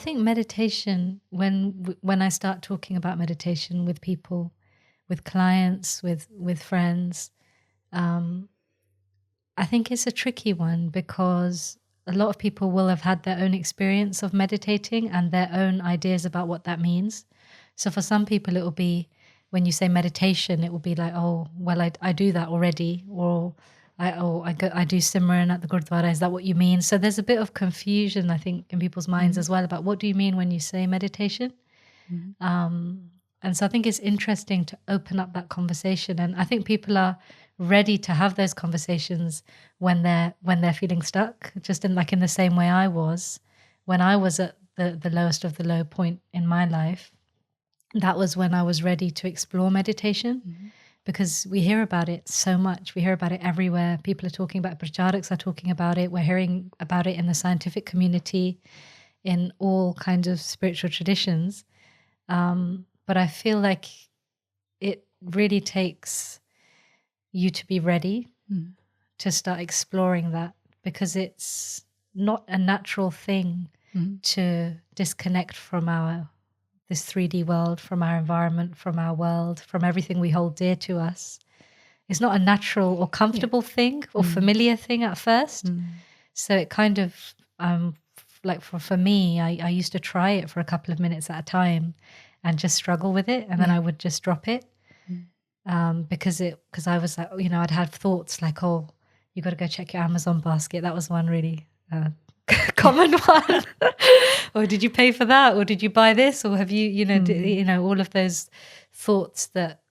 think meditation, when I start talking about meditation with people, with clients, with friends, I think it's a tricky one because a lot of people will have had their own experience of meditating and their own ideas about what that means. So for some people, it will be, when you say meditation, it will be like, oh, well, I do that already, or I do Simran at the Gurdwara. Is that what you mean? So there's a bit of confusion, I think, in people's minds as well about what do you mean when you say meditation? And so I think it's interesting to open up that conversation. And I think people are ready to have those conversations when they're feeling stuck, just in the same way I was. When I was at the lowest of the low point in my life, that was when I was ready to explore meditation, because we hear about it so much. We hear about it everywhere. People are talking about it. Pracharaks are talking about it. We're hearing about it in the scientific community, in all kinds of spiritual traditions. But I feel like it really takes you to be ready to start exploring that, because it's not a natural thing to disconnect from this 3D world, from our environment, from our world, from everything we hold dear to us. It's not a natural or comfortable thing or familiar thing at first. So it kind of, for me, I used to try it for a couple of minutes at a time and just struggle with it. And then I would just drop it. Because I was like, I'd had thoughts like, oh, you got to go check your Amazon basket. That was one really common one. Or did you pay for that? Or did you buy this? Or have you, all of those thoughts that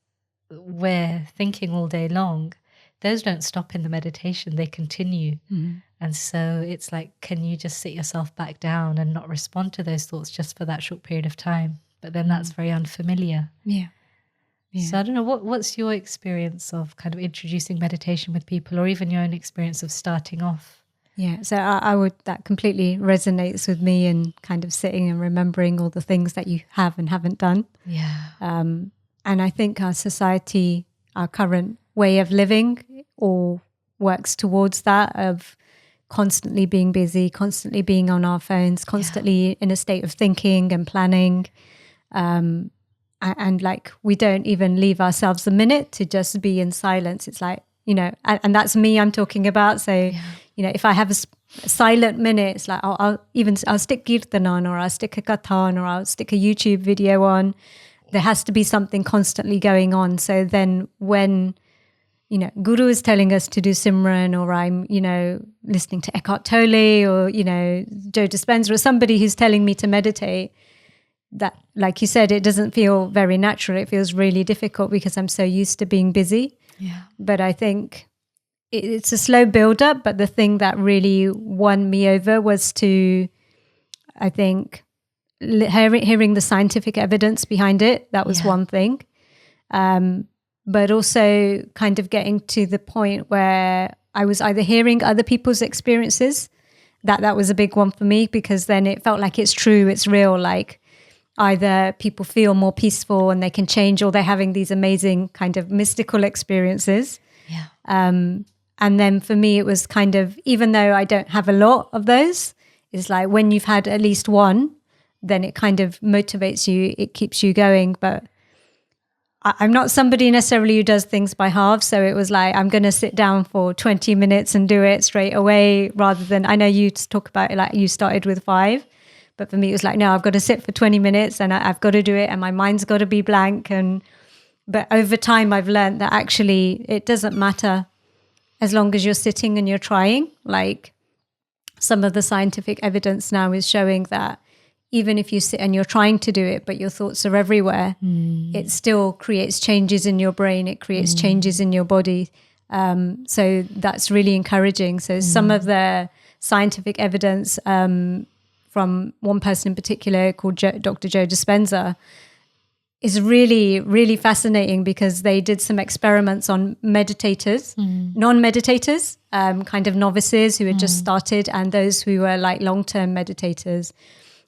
we're thinking all day long, those don't stop in the meditation. They continue. And so it's like, can you just sit yourself back down and not respond to those thoughts just for that short period of time? But then that's very unfamiliar. Yeah. So I don't know, what's your experience of kind of introducing meditation with people, or even your own experience of starting off? Yeah, so that completely resonates with me, and kind of sitting and remembering all the things that you have and haven't done. Yeah. And I think our society, our current way of living, all works towards that, of constantly being busy, constantly being on our phones, constantly in a state of thinking and planning. And like, we don't even leave ourselves a minute to just be in silence. It's like, and that's me I'm talking about. So, if I have a silent minute, it's like, I'll stick Kirtan on, or I'll stick a katha on, or I'll stick a YouTube video on. There has to be something constantly going on. So then when, Guru is telling us to do Simran, or I'm, listening to Eckhart Tolle, or, Joe Dispenza, or somebody who's telling me to meditate, that, like you said, it doesn't feel very natural. It feels really difficult because I'm so used to being busy. Yeah. But I think it's a slow build up. But the thing that really won me over was I think, hearing the scientific evidence behind it. That was one thing. But also kind of getting to the point where I was either hearing other people's experiences. That was a big one for me, because then it felt like it's true, it's real. Like, either people feel more peaceful and they can change, or they're having these amazing kind of mystical experiences. Yeah. And then for me, it was kind of, even though I don't have a lot of those, it's like when you've had at least one, then it kind of motivates you, it keeps you going. But I'm not somebody necessarily who does things by halves. So it was like, I'm going to sit down for 20 minutes and do it straight away, rather than, I know you talk about it like you started with 5. But for me, it was like, no, I've got to sit for 20 minutes and I've got to do it, and my mind's got to be blank. But over time, I've learned that actually it doesn't matter as long as you're sitting and you're trying. Like, some of the scientific evidence now is showing that even if you sit and you're trying to do it, but your thoughts are everywhere, it still creates changes in your brain. It creates changes in your body. So that's really encouraging. So some of the scientific evidence, from one person in particular called Dr. Joe Dispenza, is really, really fascinating, because they did some experiments on meditators, non-meditators, kind of novices who had just started, and those who were like long-term meditators.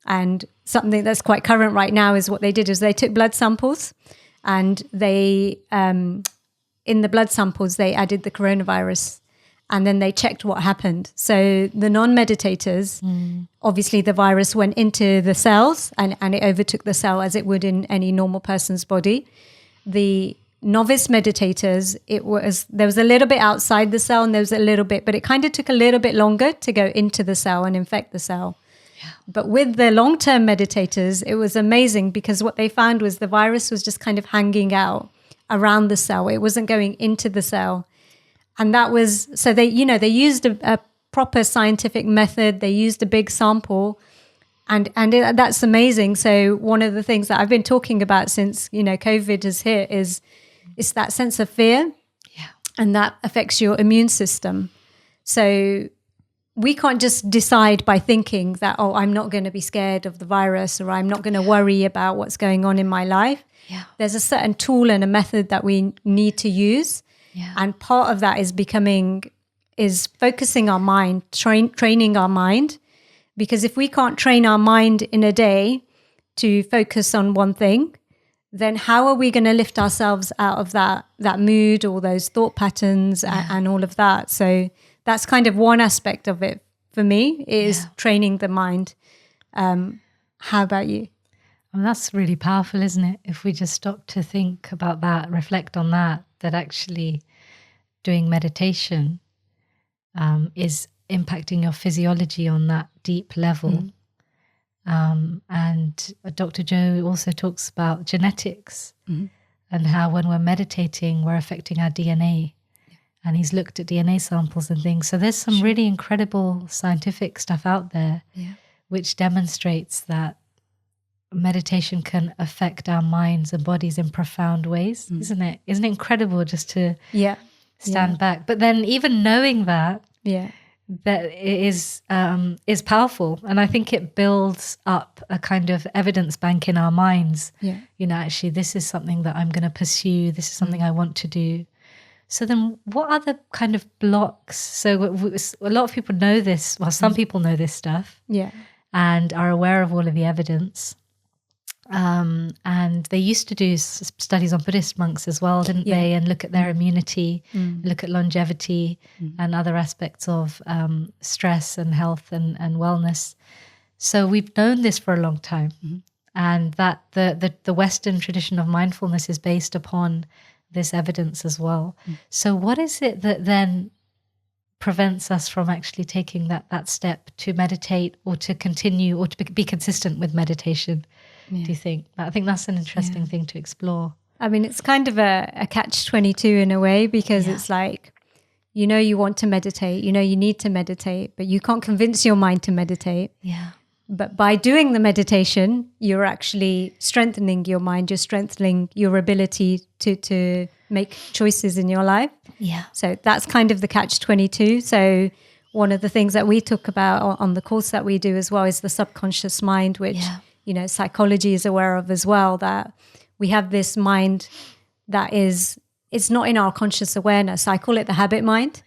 And something that's quite current right now is what they did is they took blood samples, and they, in the blood samples, they added the coronavirus. and then they checked what happened. So the non-meditators, obviously the virus went into the cells and it overtook the cell as it would in any normal person's body. The novice meditators, there was a little bit outside the cell and there was a little bit, but it kind of took a little bit longer to go into the cell and infect the cell. Yeah. But with the long-term meditators, it was amazing because what they found was the virus was just kind of hanging out around the cell. It wasn't going into the cell. And that was, so they used a proper scientific method. They used a big sample, and that's amazing. So one of the things that I've been talking about since, COVID has hit is that sense of fear, and that affects your immune system. So we can't just decide by thinking that, oh, I'm not going to be scared of the virus, or I'm not going to worry about what's going on in my life. Yeah. There's a certain tool and a method that we need to use. Yeah. And part of that is focusing our mind, training our mind. Because if we can't train our mind in a day to focus on one thing, then how are we going to lift ourselves out of that mood or those thought patterns and all of that? So that's kind of one aspect of it for me, is training the mind. How about you? Well, that's really powerful, isn't it? If we just stop to think about that, reflect on that actually doing meditation is impacting your physiology on that deep level. And Dr. Joe also talks about genetics and how when we're meditating, we're affecting our DNA. And he's looked at DNA samples and things. So there's some really incredible scientific stuff out there which demonstrates that meditation can affect our minds and bodies in profound ways, isn't it? Isn't it incredible just to stand back? But then even knowing that it is powerful, and I think it builds up a kind of evidence bank in our minds. Actually, this is something that I'm going to pursue. This is something I want to do. So then what are the kind of blocks? So a lot of people know this. Well, some people know this stuff and are aware of all of the evidence. And they used to do studies on Buddhist monks as well, didn't they? And look at their immunity, look at longevity and other aspects of stress and health and wellness. So we've known this for a long time. And that the Western tradition of mindfulness is based upon this evidence as well. So what is it that then prevents us from actually taking that step to meditate or to continue or to be consistent with meditation? Do you think? I think that's an interesting thing to explore. I mean, it's kind of a catch-22 in a way, because it's like, you want to meditate, you need to meditate, but you can't convince your mind to meditate. But by doing the meditation, you're actually strengthening your mind, you're strengthening your ability to make choices in your life. So that's kind of the catch-22. So one of the things that we talk about on the course that we do as well is the subconscious mind, which psychology is aware of as well, that we have this mind that it's not in our conscious awareness. I call it the habit mind.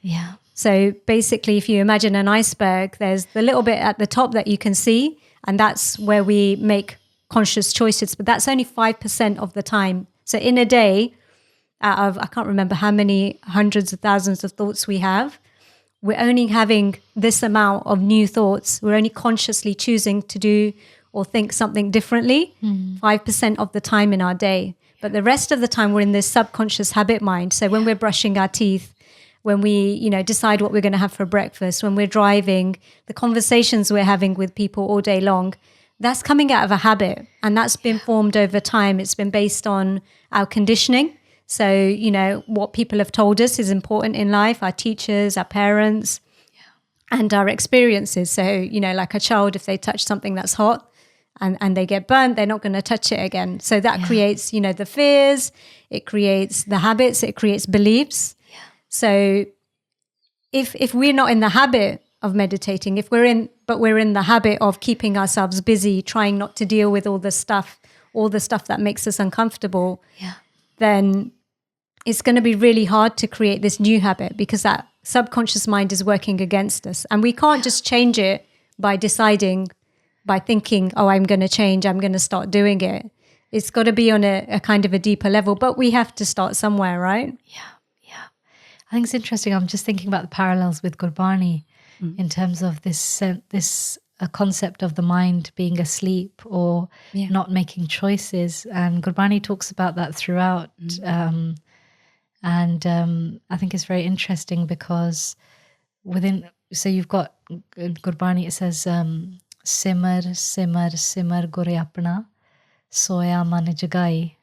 So basically, if you imagine an iceberg, there's the little bit at the top that you can see, and that's where we make conscious choices, but that's only 5% of the time. So in a day, out of, I can't remember how many hundreds of thousands of thoughts we have, we're only having this amount of new thoughts. We're only consciously choosing to do or think something differently 5% of the time in our day. But the rest of the time, we're in this subconscious habit mind. So when we're brushing our teeth, when we, decide what we're going to have for breakfast, when we're driving, the conversations we're having with people all day long, that's coming out of a habit. And that's been formed over time. It's been based on our conditioning. So, what people have told us is important in life, our teachers, our parents, and our experiences. So, like a child, if they touch something that's hot and they get burnt, they're not going to touch it again. So that creates, the fears, it creates the habits, it creates beliefs. So if we're not in the habit of meditating, but we're in the habit of keeping ourselves busy, trying not to deal with all the stuff that makes us uncomfortable, then it's going to be really hard to create this new habit, because that subconscious mind is working against us. And we can't just change it by deciding, by thinking, oh, I'm going to change, I'm going to start doing it. It's got to be on a kind of a deeper level, but we have to start somewhere, right? I think it's interesting. I'm just thinking about the parallels with Gurbani in terms of this a concept of the mind being asleep or not making choices. And Gurbani talks about that throughout. And I think it's very interesting because so you've got Gurbani, it says, Simar, Simar, Simar Gure Apna, Soya Man Jagai.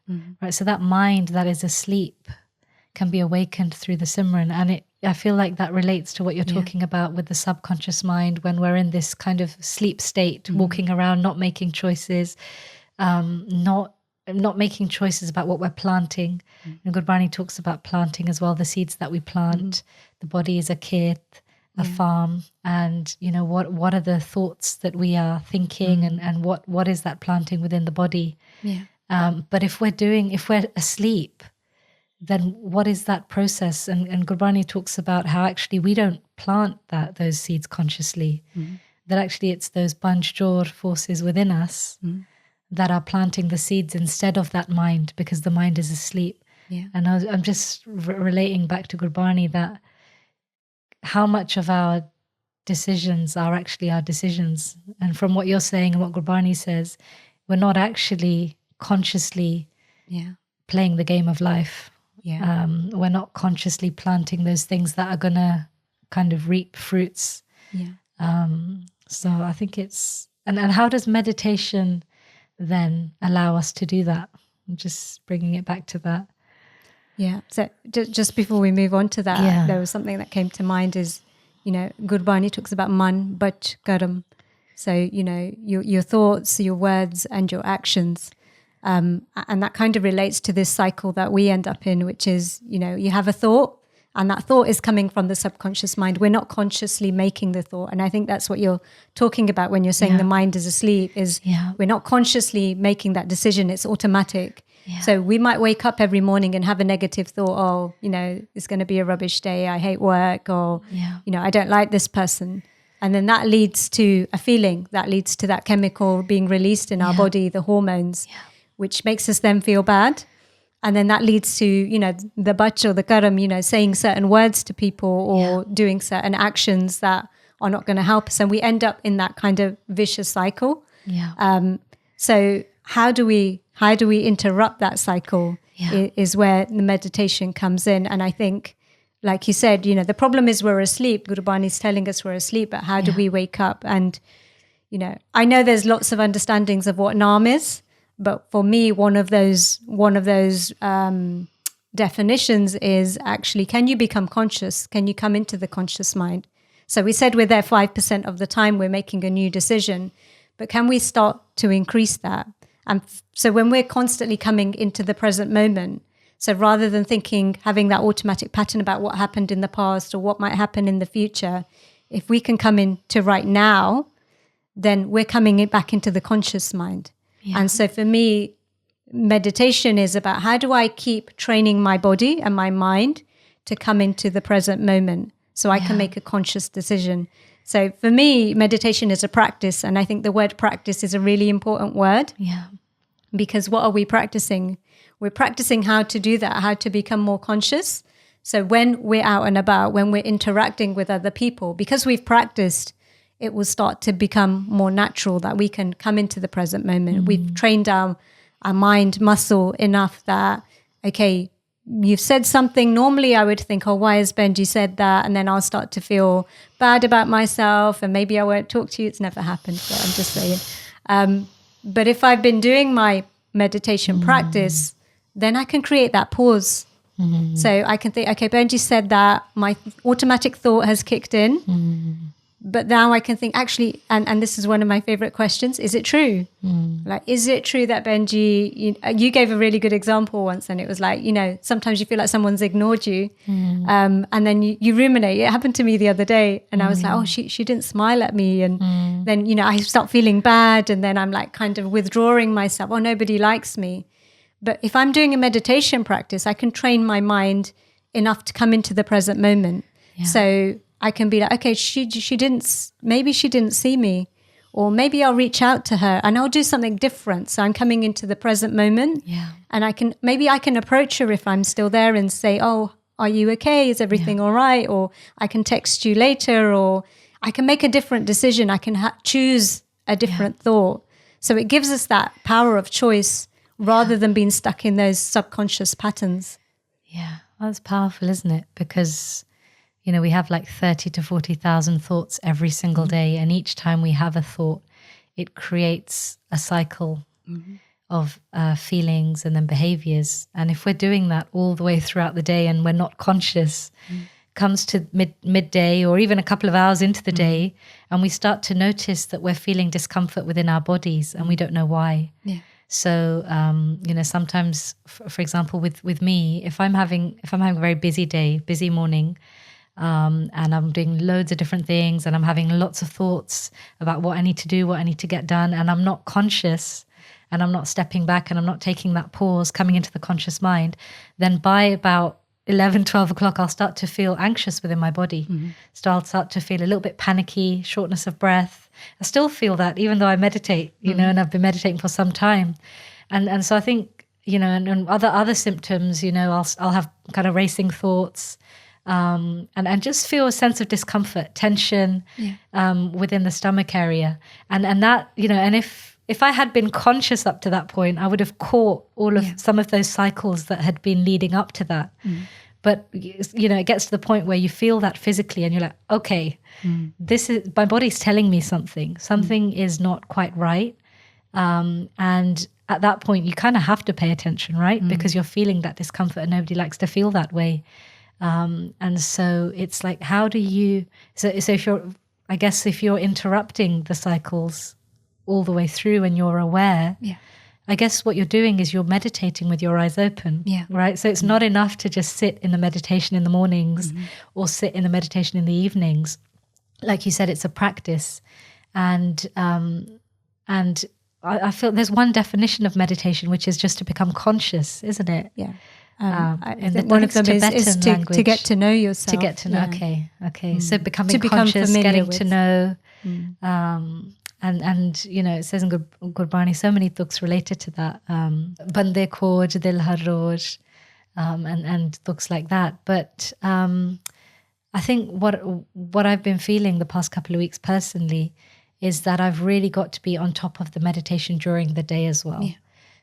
Right, so that mind that is asleep can be awakened through the Simran. And I feel like that relates to what you're talking about with the subconscious mind when we're in this kind of sleep state, walking around, not making choices, not making choices about what we're planting. And Gurbani talks about planting as well, the seeds that we plant. The body is a khet, a farm, and what are the thoughts that we are thinking, and what is that planting within the body. But if we're asleep, then what is that process? And Gurbani talks about how actually we don't plant those seeds consciously, that actually it's those Panchjor forces within us that are planting the seeds instead of that mind, because the mind is asleep. And I'm just relating back to Gurbani that how much of our decisions are actually our decisions. And from what you're saying and what Gurbani says, we're not actually consciously playing the game of life. We're not consciously planting those things that are going to kind of reap fruits. So I think it's... And how does meditation then allow us to do that? I'm just bringing it back to that. So just before we move on to that, there was something that came to mind is, Gurbani talks about man, bach, karam. So, your thoughts, your words and your actions. And that kind of relates to this cycle that we end up in, which is, you have a thought and that thought is coming from the subconscious mind. We're not consciously making the thought. And I think that's what you're talking about when you're saying the mind is asleep, is we're not consciously making that decision. It's automatic. So we might wake up every morning and have a negative thought, it's going to be a rubbish day. I hate work, or, I don't like this person. And then that leads to a feeling, that leads to that chemical being released in our body, the hormones, which makes us then feel bad. And then that leads to, the bach or the karam, saying certain words to people or doing certain actions that are not going to help us. And we end up in that kind of vicious cycle. So how do we interrupt that cycle is where the meditation comes in. And I think, like you said, the problem is we're asleep. Gurbani is telling us we're asleep, but how do we wake up? And, I know there's lots of understandings of what naam is, but for me, one of those definitions is actually, can you become conscious? Can you come into the conscious mind? So we said we're there 5% of the time we're making a new decision, but can we start to increase that? And so when we're constantly coming into the present moment, so rather than having that automatic pattern about what happened in the past or what might happen in the future, if we can come into right now, then we're coming back into the conscious mind. And so for me, meditation is about how do I keep training my body and my mind to come into the present moment so I can make a conscious decision. So for me, meditation is a practice. And I think the word practice is a really important word. Because what are we practicing? We're practicing how to do that, how to become more conscious. So when we're out and about, when we're interacting with other people, because we've practiced, it will start to become more natural that we can come into the present moment. We've trained our mind muscle enough that, okay, you've said something. Normally I would think, oh, why has Benji said that? And then I'll start to feel bad about myself and maybe I won't talk to you. It's never happened, but I'm just saying. But if I've been doing my meditation practice, then I can create that pause. So I can think, okay, Benji said that, my automatic thought has kicked in. But now I can think, actually, and this is one of my favorite questions, is it true? Like, is it true that Benji, you gave a really good example once, and it was like, sometimes you feel like someone's ignored you, and then you ruminate. It happened to me the other day, and I was like, oh, she didn't smile at me. And then, I start feeling bad, and then I'm like kind of withdrawing myself. Oh, nobody likes me. But if I'm doing a meditation practice, I can train my mind enough to come into the present moment. So I can be like, okay, maybe she didn't see me, or maybe I'll reach out to her and I'll do something different. So I'm coming into the present moment, and I can approach her if I'm still there and say, oh, are you okay? Is everything all right? Or I can text you later, or I can make a different decision. I can choose a different thought. So it gives us that power of choice rather than being stuck in those subconscious patterns. Yeah, well, that's powerful, isn't it? Because, you know, we have like 30 to 40,000 thoughts every single day. And each time we have a thought, it creates a cycle of feelings and then behaviors. And if we're doing that all the way throughout the day and we're not conscious, comes to midday or even a couple of hours into the day, and we start to notice that we're feeling discomfort within our bodies and we don't know why. Yeah. So, you know, sometimes, for example, with me, if I'm having a very busy day, busy morning, and I'm doing loads of different things and I'm having lots of thoughts about what I need to do, what I need to get done, and I'm not conscious and I'm not stepping back and I'm not taking that pause, coming into the conscious mind, then by about 11, 12 o'clock, I'll start to feel anxious within my body. So I'll start to feel a little bit panicky, shortness of breath. I still feel that even though I meditate, you know, and I've been meditating for some time. And so I think, you know, and other symptoms, you know, I'll have kind of racing thoughts, and just feel a sense of discomfort, tension within the stomach area. And that, you know, and if I had been conscious up to that point, I would have caught all of some of those cycles that had been leading up to that. But, you know, it gets to the point where you feel that physically and you're like, okay, this is, my body's telling me something is not quite right. And at that point, you kind of have to pay attention, right? Because you're feeling that discomfort and nobody likes to feel that way. And so it's like, how do you, so if you're interrupting the cycles all the way through and you're aware, I guess what you're doing is you're meditating with your eyes open, right? So it's not enough to just sit in the meditation in the mornings or sit in the meditation in the evenings. Like you said, it's a practice. And I feel there's one definition of meditation, which is just to become conscious, isn't it? Yeah. I think one of them is to get to know yourself. To get to know, okay. So become conscious, getting to know, and you know, it says in Gurbani so many books related to that. Bande khoj dil har roj, and books like that. But I think what I've been feeling the past couple of weeks personally is that I've really got to be on top of the meditation during the day as well. Yeah.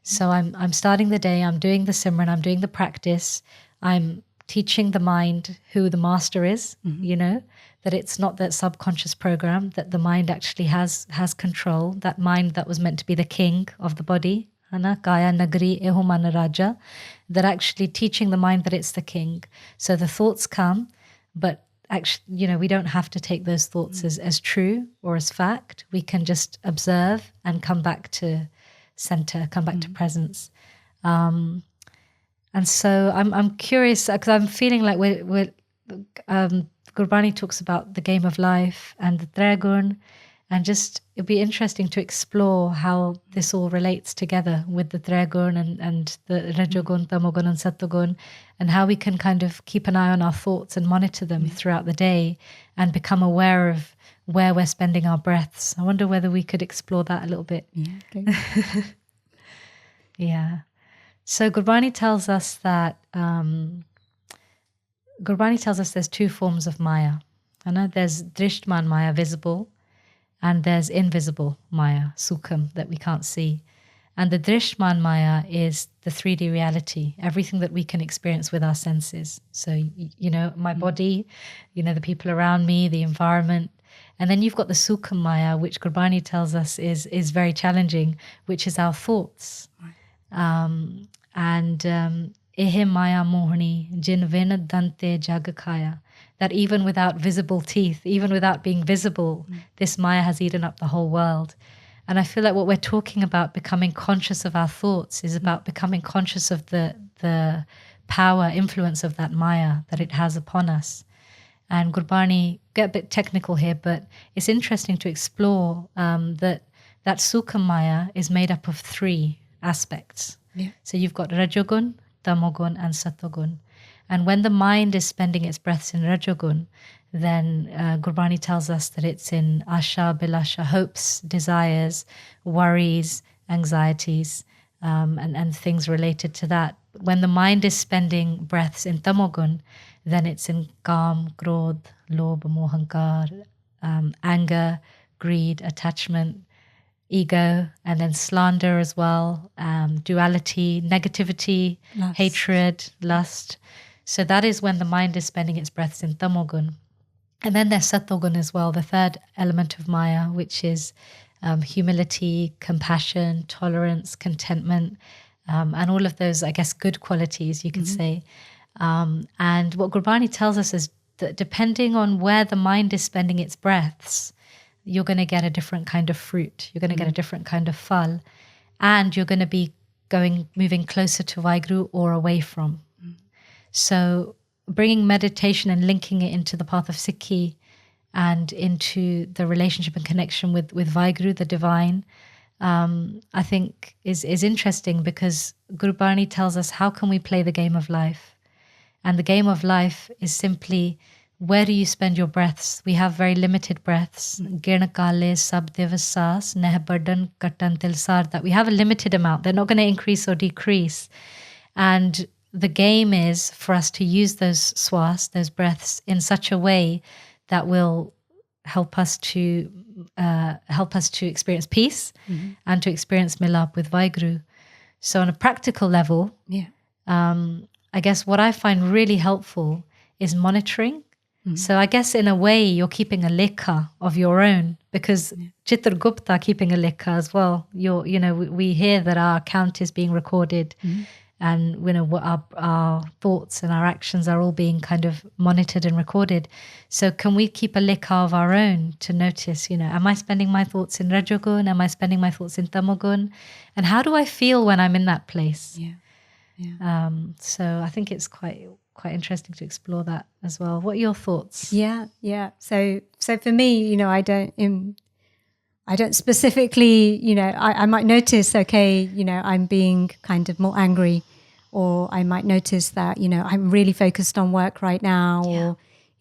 So I'm starting the day, I'm doing the Simran, I'm doing the practice, I'm teaching the mind who the master is, you know, that it's not that subconscious program, that the mind actually has control, that mind that was meant to be the king of the body, Kaya Nagri Ehu Mana Raja, that actually teaching the mind that it's the king. So the thoughts come, but actually, you know, we don't have to take those thoughts as true or as fact. We can just observe and come back to center, come back to presence. And so I'm curious because I'm feeling like we're Gurbani talks about the game of life and the dragon, and just it'd be interesting to explore how this all relates together with the dragon and the rajogun, tamogun, and sattvagun, and how we can kind of keep an eye on our thoughts and monitor them throughout the day and become aware of where we're spending our breaths. I wonder whether we could explore that a little bit. Yeah. Okay. Yeah. So Gurbani tells us that there's two forms of Maya. There's Drishtman Maya, visible, and there's invisible Maya, Sukham, that we can't see. And the Drishtman Maya is the 3D reality, everything that we can experience with our senses. So, you know, my body, you know, the people around me, the environment. And then you've got the Sukham Maya, which Gurbani tells us is very challenging, which is our thoughts. Ehe Maya Mohani, Jin Vena Dante Jagakaya. That even without visible teeth, even without being visible, this Maya has eaten up the whole world. And I feel like what we're talking about, becoming conscious of our thoughts, is about becoming conscious of the power, influence of that Maya that it has upon us. And Gurbani, get a bit technical here, but it's interesting to explore that Sukha Maya is made up of three aspects. Yeah. So you've got Rajogun, Tamogun, and Sattvagun. And when the mind is spending its breaths in Rajogun, then Gurbani tells us that it's in Asha, Bilasha, hopes, desires, worries, anxieties, and things related to that. when the mind is spending breaths in tamogun, then it's in kam, krodh, lobh, mohankar, anger, greed, attachment, ego, and then slander as well, duality, negativity, Lust. hatred, lust. So that is when the mind is spending its breaths in tamogun. And then there's satogun as well, the third element of Maya, which is humility, compassion, tolerance, contentment, and all of those, I guess, good qualities, you could say. And what Gurbani tells us is that depending on where the mind is spending its breaths, you're going to get a different kind of fruit. You're going to get a different kind of phal. And you're going to be moving closer to Vaheguru or away from. So bringing meditation and linking it into the path of Sikhi and into the relationship and connection with Vaheguru, the divine, I think is interesting, because Gurbani tells us, how can we play the game of life? And the game of life is simply, where do you spend your breaths? We have very limited breaths. Girn kale sab divas saas, neh burden katan tilsar, that we have a limited amount. They're not going to increase or decrease. And the game is for us to use those swas, those breaths, in such a way that will help us to experience peace and to experience milap with Vaheguru. So on a practical level, I guess what I find really helpful is monitoring. So I guess in a way you're keeping a lekha of your own, because Chitragupta keeping a lekha as well. We hear that our account is being recorded, and what our thoughts and our actions are all being kind of monitored and recorded. So can we keep a lekha of our own to notice, am I spending my thoughts in Rajogun? Am I spending my thoughts in Tamogun? And how do I feel when I'm in that place? So I think it's quite interesting to explore that as well. What are your thoughts? So for me, I don't specifically, I might notice, I'm being kind of more angry, or I might notice that, I'm really focused on work right now, or,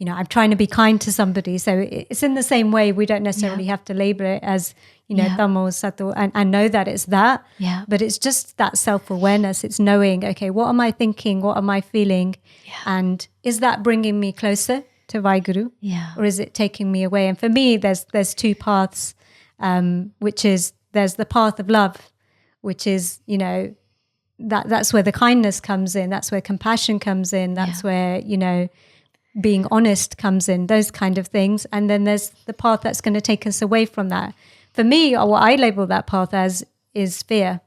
I'm trying to be kind to somebody. So it's in the same way. We don't necessarily have to label it as, tamo, sato, and know that it's that. But it's just that self-awareness. It's knowing, okay, what am I thinking? What am I feeling? And is that bringing me closer to Vaheguru? Or is it taking me away? And for me, there's two paths. Which is, there's the path of love, which is, that's where the kindness comes in. That's where compassion comes in. That's where, being honest comes in, those kind of things. And then there's the path that's going to take us away from that. For me, or what I label that path as, is fear.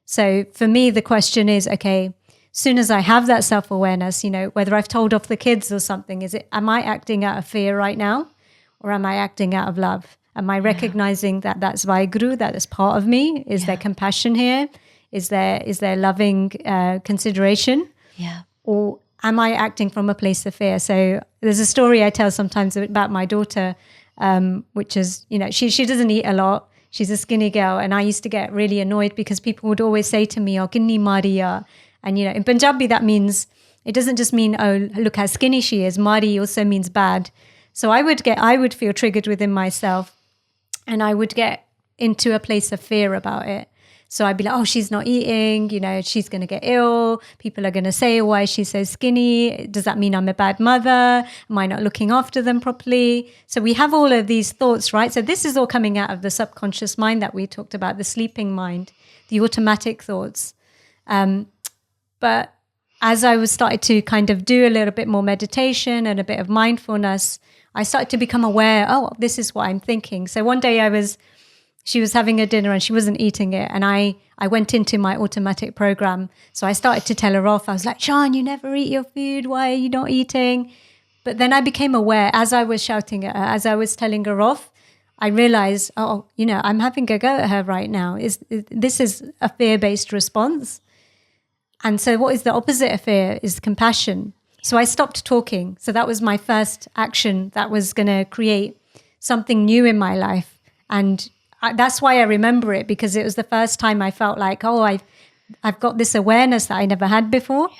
So for me, the question is, okay, soon as I have that self-awareness, whether I've told off the kids or something, am I acting out of fear right now? Or am I acting out of love? Am I recognizing that that's Vaheguru, that is part of me? Is there compassion here? Is there loving consideration? Or am I acting from a place of fear? So there's a story I tell sometimes about my daughter, which is, she doesn't eat a lot. She's a skinny girl. And I used to get really annoyed because people would always say to me, oh, kinni mariya. And, in Punjabi, that means, it doesn't just mean, oh, look how skinny she is. Mari also means bad. So I would feel triggered within myself. And I would get into a place of fear about it. So I'd be like, oh, she's not eating, she's going to get ill. People are going to say, why is she so skinny? Does that mean I'm a bad mother? Am I not looking after them properly? So we have all of these thoughts, right? So this is all coming out of the subconscious mind that we talked about, the sleeping mind, the automatic thoughts. But as I started to kind of do a little bit more meditation and a bit of mindfulness, I started to become aware, oh, this is what I'm thinking. So one day she was having a dinner and she wasn't eating it. And I went into my automatic program. So I started to tell her off. I was like, Sean, you never eat your food. Why are you not eating? But then I became aware as I was shouting at her, as I was telling her off, I realized, I'm having a go at her right now. This is a fear-based response. And so what is the opposite of fear is compassion. So I stopped talking. So that was my first action that was going to create something new in my life. And that's why I remember it, because it was the first time I felt like, oh, I've got this awareness that I never had before.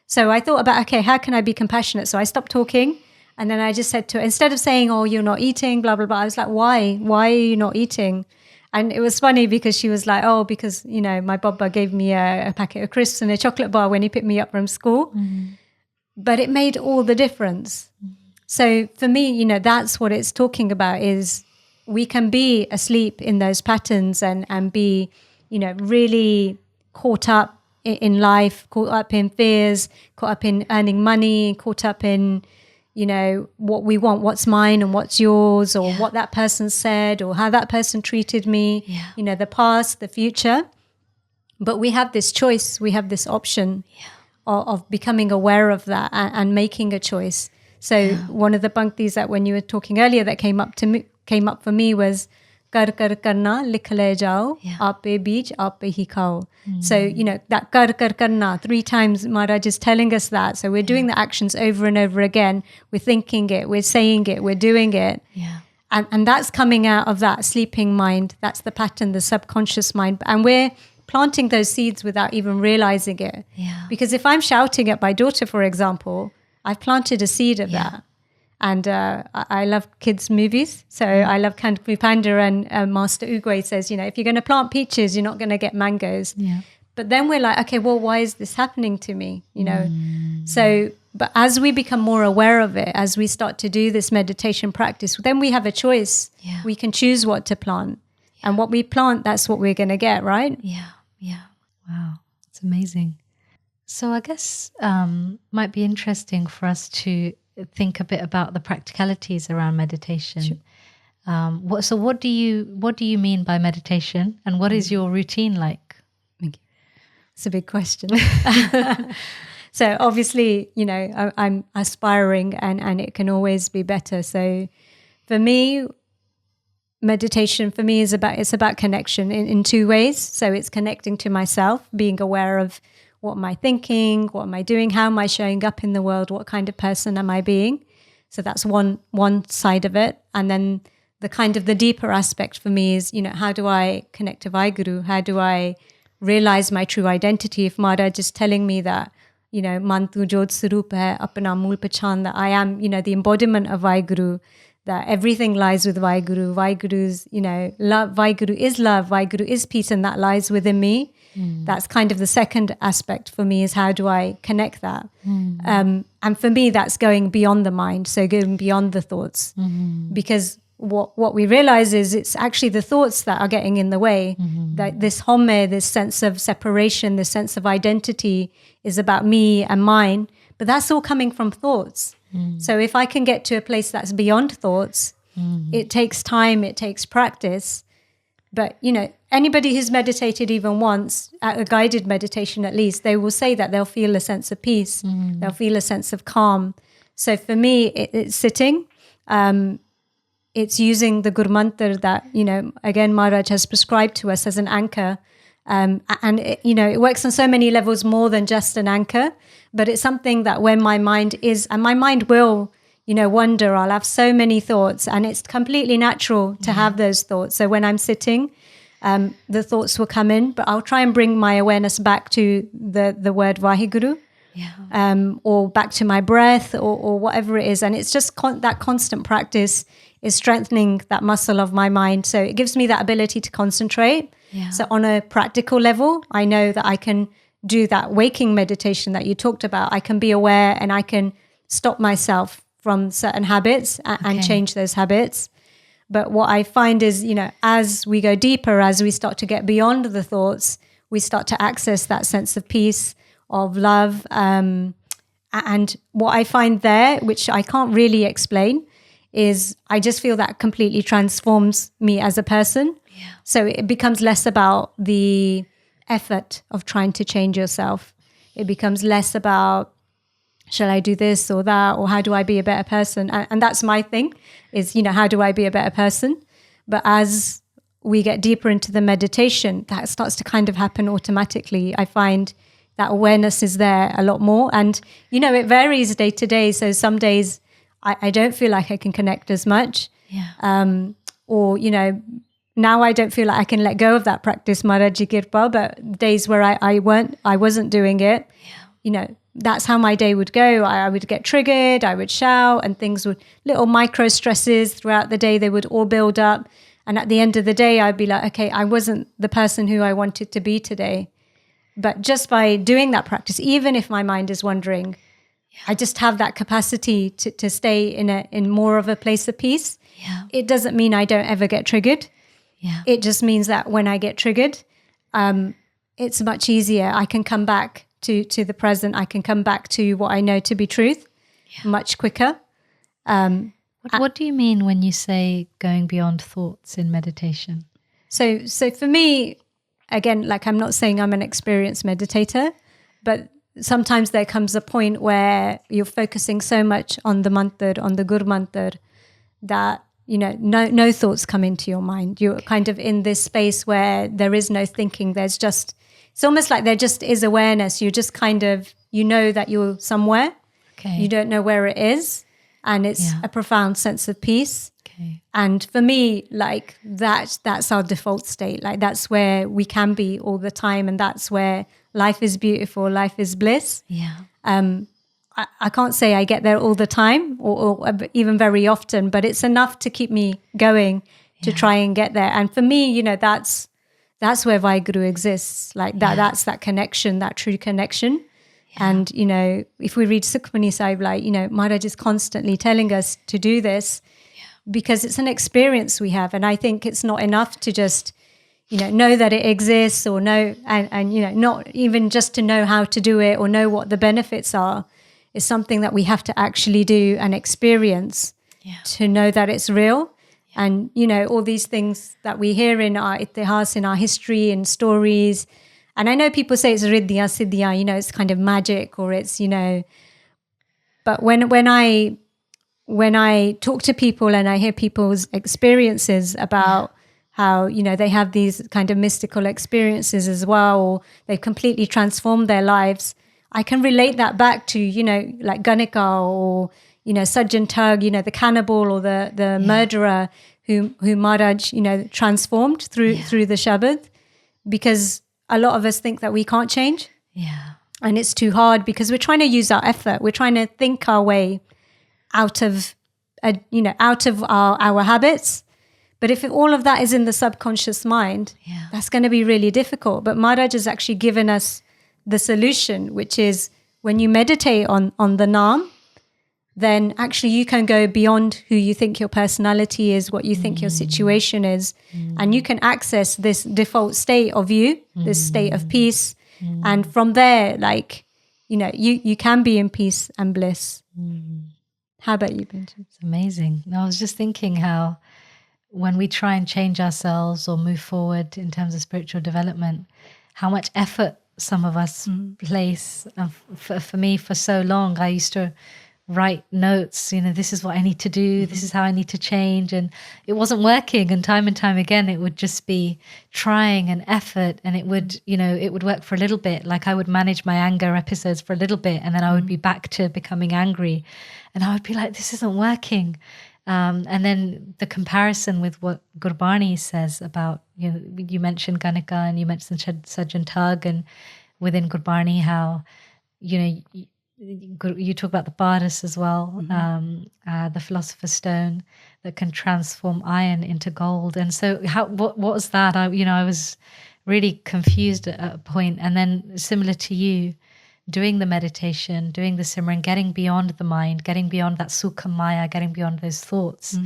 So I thought about, okay, how can I be compassionate? So I stopped talking. And then I just said to her, instead of saying, oh, you're not eating, blah, blah, blah, I was like, why? Why are you not eating? And it was funny because she was like, oh, because, my Baba gave me a packet of crisps and a chocolate bar when he picked me up from school. But it made all the difference. So for me, that's what it's talking about, is we can be asleep in those patterns and be, really caught up in life, caught up in fears, caught up in earning money, caught up in, what we want, what's mine and what's yours, or what that person said, or how that person treated me, the past, the future. But we have this choice, we have this option of becoming aware of that and making a choice. So one of the panktis that when you were talking earlier that came up for me was, kar kar karna likh le jao, aape beej aape hi khao. So, that kar kar karna, 3 times Maharaj is telling us that. So we're doing the actions over and over again. We're thinking it, we're saying it, we're doing it. And that's coming out of that sleeping mind. That's the pattern, the subconscious mind. And we're planting those seeds without even realizing it. Because if I'm shouting at my daughter, for example, I've planted a seed of that. And I love kids' movies. So I love Kung Fu Panda, and Master Oogway says, if you're going to plant peaches, you're not going to get mangoes. But then we're like, okay, well, why is this happening to me? So, but as we become more aware of it, as we start to do this meditation practice, then we have a choice. We can choose what to plant. And what we plant, that's what we're going to get, right? Wow, it's amazing. So I guess might be interesting for us to think a bit about the practicalities around meditation. Sure. What do you mean by meditation, and what is your routine like? It's a big question. So obviously, I'm aspiring, and it can always be better. So for me, meditation for me is about connection in 2 ways. So it's connecting to myself, being aware of what am I thinking, what am I doing, how am I showing up in the world, what kind of person am I being. So that's one side of it. And then the deeper aspect for me is, how do I connect to Vaheguru? How do I realize my true identity? If Maharaj is telling me that, Man tu jod sarup hai, apna mool pachan, that I am, the embodiment of Vaheguru, that everything lies with Vaheguru. Vaheguru's, love, Vaheguru is love, Vaheguru is peace, and that lies within me. That's kind of the second aspect for me, is how do I connect that? And for me, that's going beyond the mind, so going beyond the thoughts. Because what we realize is it's actually the thoughts that are getting in the way. That this homme, this sense of separation, this sense of identity is about me and mine, but that's all coming from thoughts. So if I can get to a place that's beyond thoughts, it takes time, it takes practice. But, anybody who's meditated even once, at a guided meditation at least, they will say that they'll feel a sense of peace. They'll feel a sense of calm. So for me, it's sitting. It's using the Gur Mantra that, again, Maharaj has prescribed to us as an anchor. And it works on so many levels more than just an anchor. But it's something that when my mind is, and my mind will, wander, I'll have so many thoughts, and it's completely natural to have those thoughts. So when I'm sitting, the thoughts will come in, but I'll try and bring my awareness back to the word Vaheguru, or back to my breath, or whatever it is. And it's just that constant practice is strengthening that muscle of my mind. So it gives me that ability to concentrate. So on a practical level, I know that I can do that waking meditation that you talked about. I can be aware, and I can stop myself from certain habits and change those habits. But what I find is, as we go deeper, as we start to get beyond the thoughts, we start to access that sense of peace, of love. And what I find there, which I can't really explain, is I just feel that completely transforms me as a person. So it becomes less about the effort of trying to change yourself. It becomes less about, shall I do this or that, or how do I be a better person? And that's my thing, is, how do I be a better person? But as we get deeper into the meditation, that starts to kind of happen automatically. I find that awareness is there a lot more. And, it varies day to day. So some days I don't feel like I can connect as much. Or, now I don't feel like I can let go of that practice, Maharaji Kirpa, but days where I wasn't doing it, that's how my day would go. I would get triggered, I would shout, and little micro stresses throughout the day, they would all build up. And at the end of the day, I'd be like, okay, I wasn't the person who I wanted to be today. But just by doing that practice, even if my mind is wandering, I just have that capacity to stay in more of a place of peace. Yeah. It doesn't mean I don't ever get triggered. Yeah. It just means that when I get triggered, it's much easier. I can come back to the present. I can come back to what I know to be truth much quicker. What do you mean when you say going beyond thoughts in meditation? So for me, again, like I'm not saying I'm an experienced meditator, but sometimes there comes a point where you're focusing so much on the mantra, on the Gur mantra, that, no thoughts come into your mind. You're kind of in this space where there is no thinking. It's almost like there just is awareness. You just kind of, that you're somewhere. Okay. You don't know where it is. And it's a profound sense of peace. Okay. And for me, like that's our default state. Like that's where we can be all the time. And that's where life is beautiful. Life is bliss. Yeah. I can't say I get there all the time or even very often, but it's enough to keep me going to try and get there. And for me, that's where Vaheguru exists. Like that's that connection, that true connection. Yeah. And, if we read Sukhmani Sahib, like, Maharaj is constantly telling us to do this because it's an experience we have. And I think it's not enough to just, know that it exists or know, and not even just to know how to do it or know what the benefits are. It's something that we have to actually do and experience to know that it's real. Yeah. And, all these things that we hear in our itihas, in our history and stories. And I know people say it's riddhya, siddhya, it's kind of magic or it's, but when I talk to people and I hear people's experiences about how, they have these kind of mystical experiences as well, or they've completely transformed their lives, I can relate that back to, like Ganika or, Sajjan Tug, the cannibal or the murderer who Maharaj, transformed through the Shabad, because a lot of us think that we can't change. Yeah. And it's too hard because we're trying to use our effort. We're trying to think our way out of our habits. But if all of that is in the subconscious mind, that's going to be really difficult. But Maharaj has actually given us the solution, which is when you meditate on the Naam, then actually you can go beyond who you think your personality is, what you think your situation is, and you can access this default state of you, this state of peace. And from there, like, you can be in peace and bliss. How about you, Benjamin? It's amazing. I was just thinking how when we try and change ourselves or move forward in terms of spiritual development, how much effort some of us place. For me, for so long, I used to write notes, this is what I need to do, this is how I need to change, and it wasn't working, and time again it would just be trying and effort, and it would it would work for a little bit. Like I would manage my anger episodes for a little bit, and then I would be back to becoming angry, and I would be like, this isn't working. And then the comparison with what Gurbani says about, you mentioned Ganika and you mentioned Sajjan Tug, and within Gurbani how you talk about the Paras as well, the Philosopher's Stone that can transform iron into gold. And so what was that? I was really confused at a point. And then similar to you, doing the meditation, doing the Simran, getting beyond the mind, getting beyond that Sukha Maya, getting beyond those thoughts.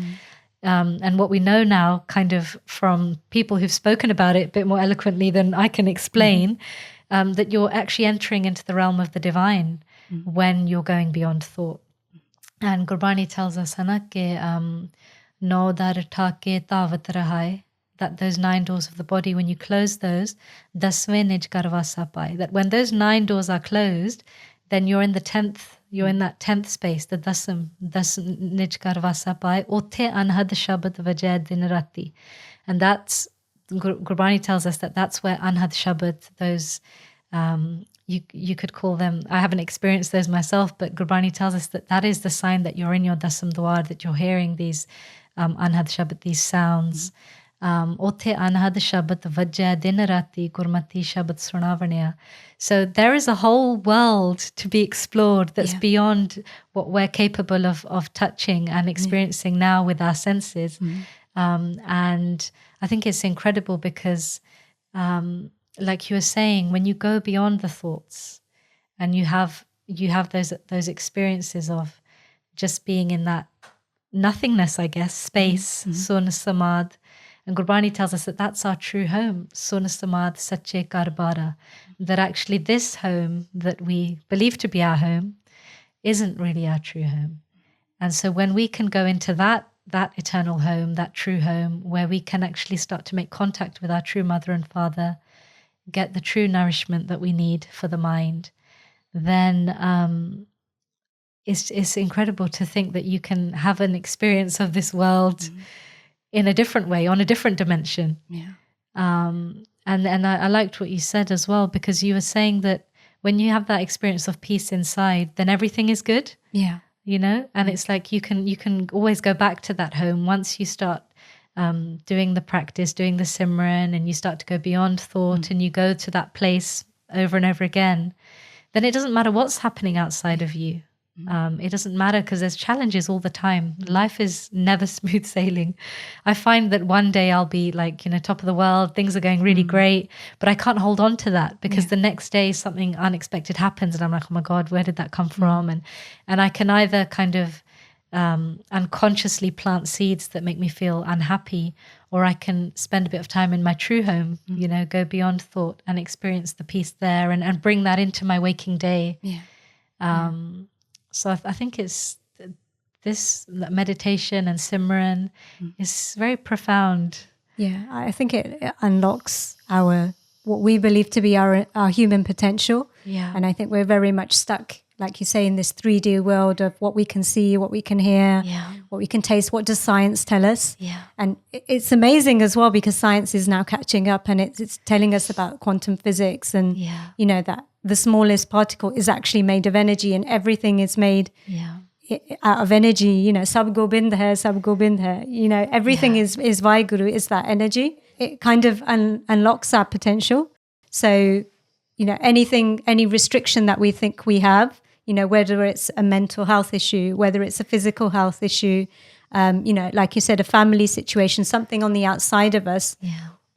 And what we know now, kind of from people who've spoken about it a bit more eloquently than I can explain, that you're actually entering into the realm of the divine when you're going beyond thought. And Gurbani tells us, no dar thake tavat rahai, that those 9 doors of the body, when you close those, dasve nij karvasa pai, that when those 9 doors are closed, then you're in the 10th, you're in that 10th space, the dasam nij karvasa pai, ote anhad shabad vajay din rati. And that's, Gurbani tells us that that's where anhad shabad, those, you could call them, I haven't experienced those myself, but Gurbani tells us that that is the sign that you're in your dasam dwar, that you're hearing these anhad shabad, these sounds. Ote anhad shabad vajya din rati gurmati shabad sunavanya. So there is a whole world to be explored that's beyond what we're capable of touching and experiencing now with our senses. And I think it's incredible because, like you were saying, when you go beyond the thoughts and you have those experiences of just being in that nothingness, I guess, space, Sun Samad. And Gurbani tells us that that's our true home, Sun Samad Sache Karbara, that actually this home that we believe to be our home isn't really our true home. And so when we can go into that eternal home, that true home, where we can actually start to make contact with our true mother and father, get the true nourishment that we need for the mind, then it's incredible to think that you can have an experience of this world in a different way, on a different dimension. Yeah. And I liked what you said as well, because you were saying that when you have that experience of peace inside, then everything is good. Yeah. You know, and it's like you can always go back to that home once you start doing the practice, doing the Simran, and you start to go beyond thought and you go to that place over and over again. Then it doesn't matter what's happening outside of you. It doesn't matter because there's challenges all the time. Life is never smooth sailing. I find that one day I'll be like, top of the world, things are going really great, but I can't hold on to that because the next day something unexpected happens and I'm like, oh my God, where did that come from? And I can either kind of unconsciously plant seeds that make me feel unhappy, or I can spend a bit of time in my true home, go beyond thought and experience the peace there and bring that into my waking day. So I think it's this meditation and Simran is very profound. Yeah, I think it unlocks what we believe to be our human potential. Yeah. And I think we're very much stuck, like you say, in this 3D world of what we can see, what we can hear, what we can taste. What does science tell us? Yeah. And it's amazing as well because science is now catching up and it's telling us about quantum physics and, that the smallest particle is actually made of energy and everything is made out of energy. Sab Gobind hai, Sab Gobind hai. Everything is Vaheguru, is that energy. It kind of unlocks our potential. So, any restriction that we think we have, whether it's a mental health issue, whether it's a physical health issue, like you said, a family situation, something on the outside of us,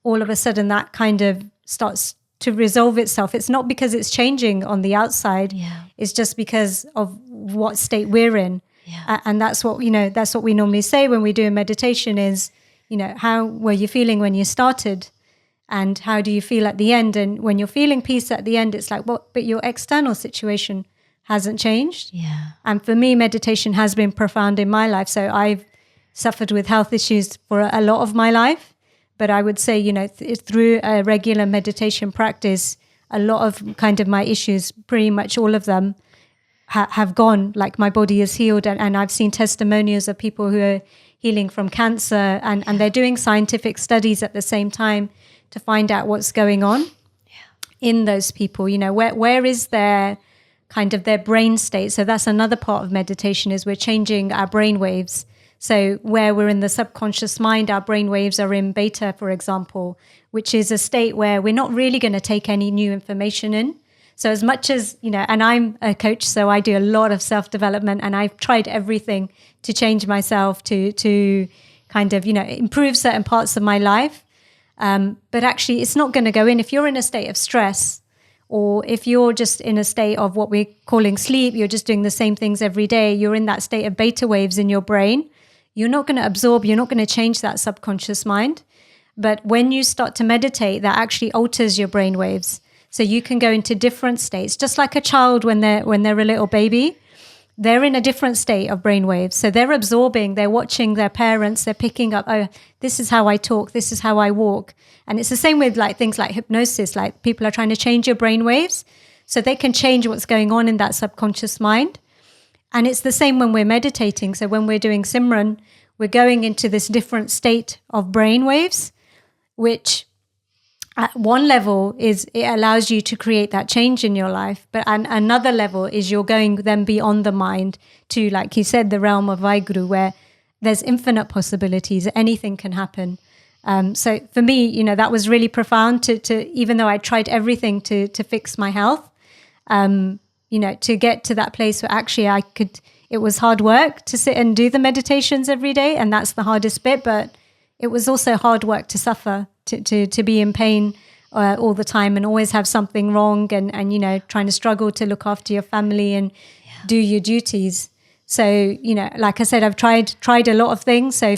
all of a sudden that kind of starts to resolve itself. It's not because it's changing on the outside. It's just because of what state we're in. And that's what, that's what we normally say when we do a meditation is, how were you feeling when you started? And how do you feel at the end? And when you're feeling peace at the end, it's like, well, but your external situation hasn't changed. And for me, meditation has been profound in my life. So I've suffered with health issues for a lot of my life. But I would say, through a regular meditation practice, a lot of kind of my issues, pretty much all of them have gone, like my body is healed. And I've seen testimonials of people who are healing from cancer and they're doing scientific studies at the same time to find out what's going on in those people. Where is their kind of their brain state? So that's another part of meditation is we're changing our brain waves. So where we're in the subconscious mind, our brain waves are in beta, for example, which is a state where we're not really going to take any new information in. So as much as, and I'm a coach, so I do a lot of self-development and I've tried everything to change myself, to kind of, improve certain parts of my life. But actually it's not going to go in. If you're in a state of stress or if you're just in a state of what we're calling sleep, you're just doing the same things every day, you're in that state of beta waves in your brain, you're not going to absorb, you're not going to change that subconscious mind. But when you start to meditate, that actually alters your brain waves. So you can go into different states, just like a child when they're a little baby, they're in a different state of brain waves. So they're absorbing, they're watching their parents, they're picking up, oh, this is how I talk, this is how I walk. And it's the same with like things like hypnosis, like people are trying to change your brain waves so they can change what's going on in that subconscious mind. And it's the same when we're meditating. So when we're doing Simran, we're going into this different state of brain waves, which at one level is it allows you to create that change in your life. But another level is you're going then beyond the mind to, like you said, the realm of Vaheguru, where there's infinite possibilities. Anything can happen. So for me, that was really profound to even though I tried everything to fix my health, to get to that place where actually it was hard work to sit and do the meditations every day. And that's the hardest bit. But, it was also hard work to suffer, to be in pain all the time and always have something wrong and, you know, trying to struggle to look after your family and do your duties. So, you know, like I said, I've tried a lot of things. So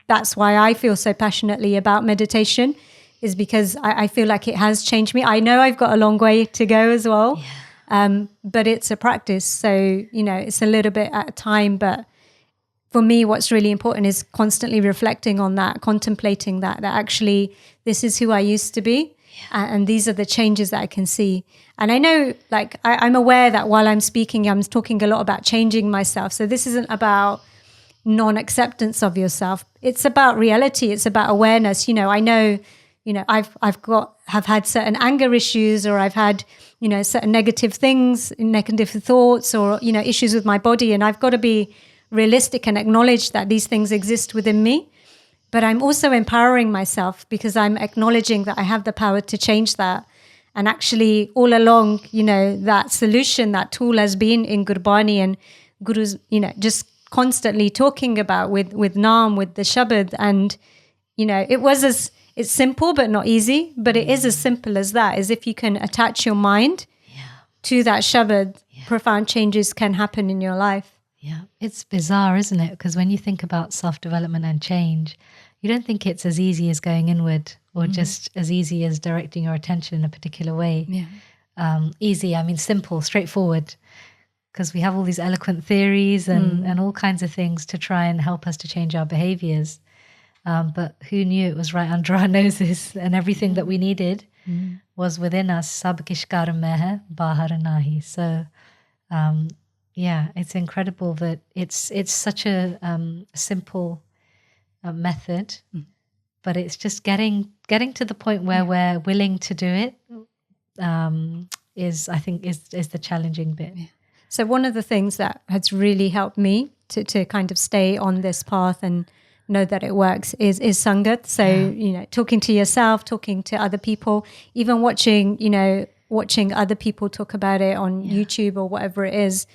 that's why I feel so passionately about meditation, is because I feel like it has changed me. I know I've got a long way to go as well, but it's a practice. So, you know, it's a little bit at a time. But for me, what's really important is constantly reflecting on that, contemplating that actually this is who I used to be. And these are the changes that I can see. And I know, like, I'm aware that while I'm speaking, I'm talking a lot about changing myself. So this isn't about non-acceptance of yourself. It's about reality. It's about awareness. You know, I know, you know, have had certain anger issues, or I've had, you know, certain negative things, negative thoughts, or, you know, issues with my body. And I've got to be realistic and acknowledge that these things exist within me. But I'm also empowering myself because I'm acknowledging that I have the power to change that. And actually, all along, you know, that solution, that tool has been in Gurbani and Gurus, you know, just constantly talking about with Naam, with the Shabad. And, you know, it's simple but not easy, but it is as simple as that, as if you can attach your mind to that Shabad, profound changes can happen in your life. Yeah, it's bizarre, isn't it? Because when you think about self-development and change, you don't think it's as easy as going inward or just as easy as directing your attention in a particular way. Yeah. Easy, I mean simple, straightforward, because we have all these eloquent theories and all kinds of things to try and help us to change our behaviors. But who knew it was right under our noses, and everything that we needed was within us. Sab kish kar mein hai, bahar nahi. So, yeah, it's incredible that it's such a simple method, but it's just getting to the point where we're willing to do it. I think is the challenging bit. Yeah. So one of the things that has really helped me to kind of stay on this path and know that it works is Sangat. So, you know, talking to yourself, talking to other people, even watching other people talk about it on YouTube or whatever it is.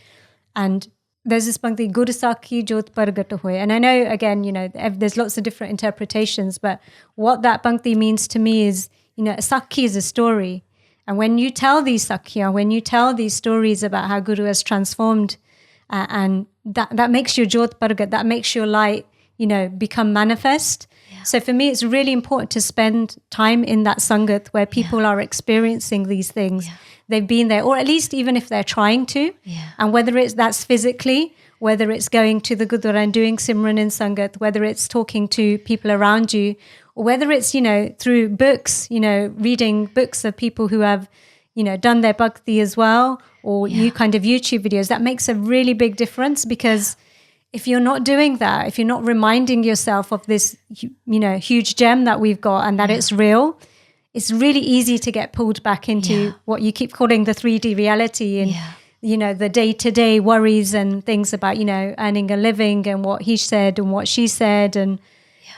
And there's this Bhakti, Guru Sakhi Jot Pargat Hoye. And I know, again, you know, there's lots of different interpretations, but what that Bhakti means to me is, you know, a Sakhi is a story. And when you tell these Sakhya, when you tell these stories about how Guru has transformed, and that makes your Jot Pargat, that makes your light, you know, become manifest. Yeah. So for me, it's really important to spend time in that Sangat where people are experiencing these things. Yeah. They've been there, or at least even if they're trying to. Yeah. And whether that's physically, whether it's going to the Gurdwara and doing Simran in Sangat, whether it's talking to people around you, or whether it's, you know, through books, you know, reading books of people who have, you know, done their bhakti as well, or you kind of YouTube videos, that makes a really big difference. Because if you're not doing that, if you're not reminding yourself of this, you know, huge gem that we've got and that it's real, it's really easy to get pulled back into what you keep calling the 3D reality and, you know, the day-to-day worries and things about, you know, earning a living and what he said and what she said. And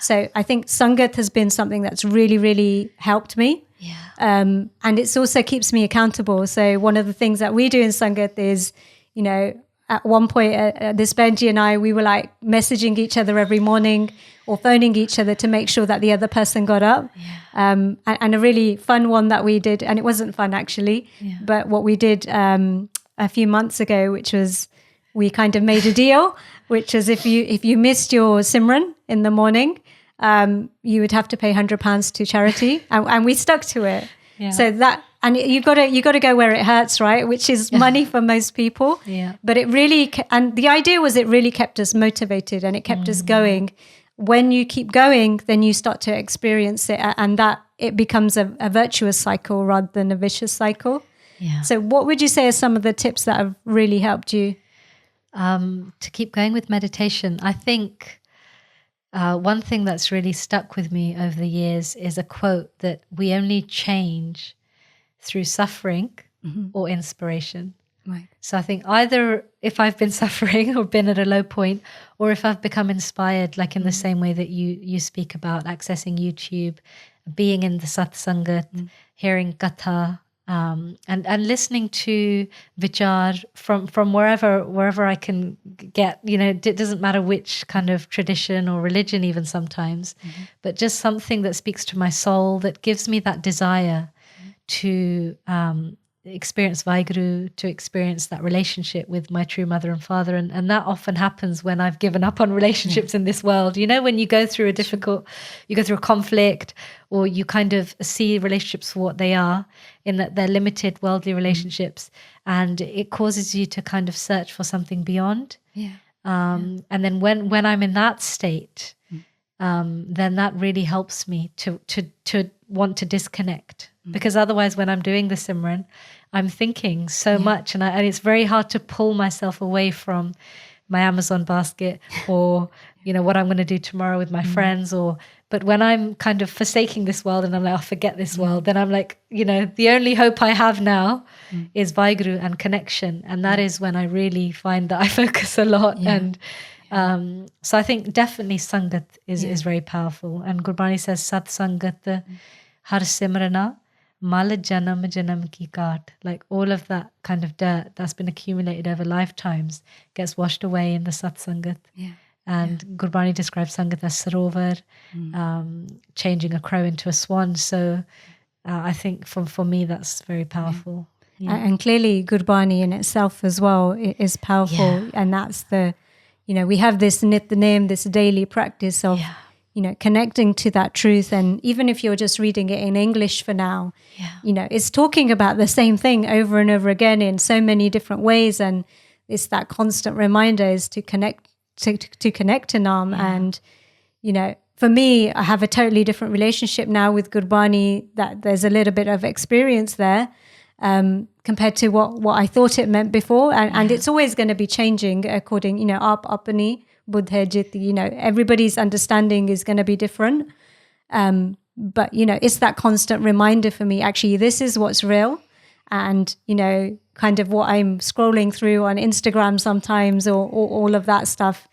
so I think Sangat has been something that's really, really helped me. Yeah. And it also keeps me accountable. So one of the things that we do in Sangat is, you know, at one point, this Benji and I, we were like messaging each other every morning or phoning each other to make sure that the other person got up. Yeah. And a really fun one that we did, and it wasn't fun actually, but what we did a few months ago, which was we kind of made a deal, which is if you missed your Simran in the morning, you would have to pay £100 to charity, and we stuck to it. Yeah. So that, and you got to go where it hurts, right? Which is money for most people. Yeah. But it really, and the idea was it really kept us motivated and it kept us going. When you keep going, then you start to experience it, and that it becomes a virtuous cycle rather than a vicious cycle. Yeah. So what would you say are some of the tips that have really helped you? To keep going with meditation, I think one thing that's really stuck with me over the years is a quote that we only change through suffering or inspiration. Right. So I think either if I've been suffering or been at a low point, or if I've become inspired, like in the same way that you speak about accessing YouTube, being in the satsangat, hearing katha, and listening to vichar from wherever I can get, it doesn't matter which kind of tradition or religion even sometimes, but just something that speaks to my soul, that gives me that desire to experience Vaheguru, to experience that relationship with my true mother and father. And that often happens when I've given up on relationships in this world. When you go through you go through a conflict, or you kind of see relationships for what they are, in that they're limited worldly relationships, and it causes you to kind of search for something beyond. And then when I'm in that state, then that really helps me to want to disconnect. Because otherwise, when I'm doing the Simran, I'm thinking so much, and it's very hard to pull myself away from my Amazon basket, or what I'm going to do tomorrow with my friends. But when I'm kind of forsaking this world and I'm like, I'll forget this world, then I'm like, the only hope I have now is Vaheguru and connection, and that is when I really find that I focus a lot. And so I think definitely Sangat is very powerful. And Gurbani says, Sat Sangat Har Simrana Mal Janam Janam Ki Kaat. Like all of that kind of dirt that's been accumulated over lifetimes gets washed away in the Sat Sangat. And Gurbani describes Sangat as sarovar, changing a crow into a swan. So I think for me that's very powerful. And clearly Gurbani in itself as well is powerful. And that's we have this name, this daily practice of connecting to that truth. And even if you're just reading it in English for now, it's talking about the same thing over and over again in so many different ways. And it's that constant reminder is to connect to Nam. And, for me, I have a totally different relationship now with Gurbani, that there's a little bit of experience there compared to what I thought it meant before. And it's always going to be changing according, Aap Apani Buddha Jiti, everybody's understanding is going to be different. But, it's that constant reminder for me, actually, this is what's real. And, kind of what I'm scrolling through on Instagram sometimes, or all of that stuff